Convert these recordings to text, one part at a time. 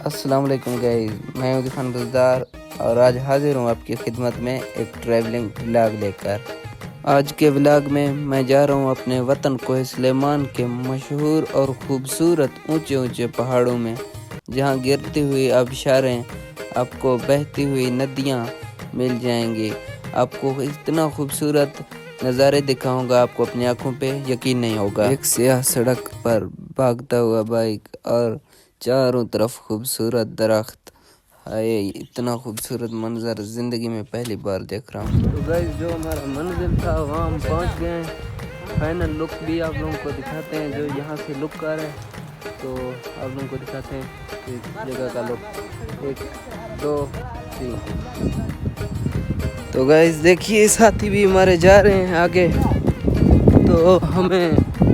अस्सलाम वालेकुम गाइस, मैं हूं खान बज़दार और आज हाजिर हूं आपकी खिदमत में एक ट्रैवलिंग व्लॉग लेकर। आज के व्लॉग में मैं जा रहा हूं अपने वतन कोह सुलेमान के मशहूर और ख़ूबसूरत ऊंचे ऊंचे पहाड़ों में, जहां गिरती हुई आबशारें, आपको बहती हुई नदियां मिल जाएंगी। आपको इतना खूबसूरत नज़ारे दिखाऊंगा, आपको अपनी आंखों पे यकीन नहीं होगा। एक सियाह सड़क पर भागता हुआ बाइक और चारों तरफ खूबसूरत दरख्त। हाय, इतना खूबसूरत मंजर ज़िंदगी में पहली बार देख रहा हूँ। तो गाइस, जो हमारा मंजिल था वहाँ हम पहुँच गए हैं। फाइनल लुक भी आप लोगों को दिखाते हैं, जो यहाँ से लुक आ रहा है तो आप लोगों को दिखाते हैं कि जगह का लुक। 1 2 3। तो गाइस देखिए, साथी भी हमारे जा रहे हैं आगे। तो हमें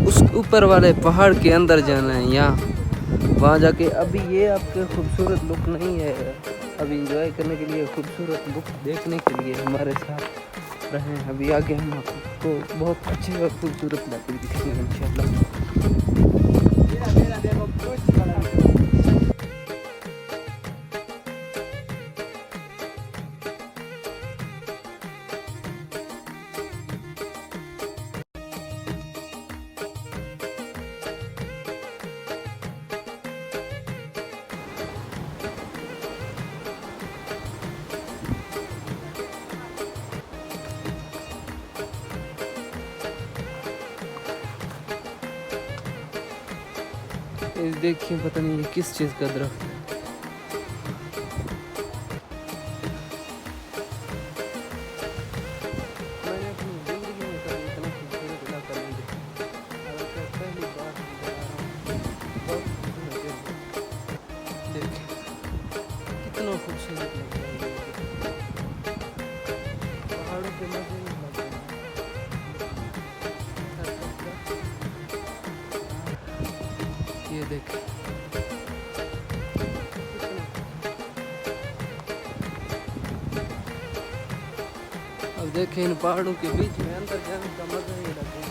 उस ऊपर वाले पहाड़ के अंदर जाना है। यहाँ वहाँ जाके अभी ये आपके खूबसूरत लुक नहीं है, अभी एंजॉय करने के लिए, खूबसूरत लुक देखने के लिए हमारे साथ रहें। अभी आगे हम आपको बहुत अच्छे और खूबसूरत लुक दिखेंगे इंशाल्लाह। इस देखिए, पता नहीं ये किस चीज़ का दरख्त है। मैंने अपनी ज़िंदगी में कभी इतना खूबसूरत इलाका नहीं देखा। पहली बार बहुत खूबसूरत है। देखिए कितना खूबसूरत लग रहा है, पहाड़ों के मजे नहीं लग रहे हैं। ये देखिए, अब देखें इन पहाड़ों के बीच में अंदर जाने का मजा ही अलग है।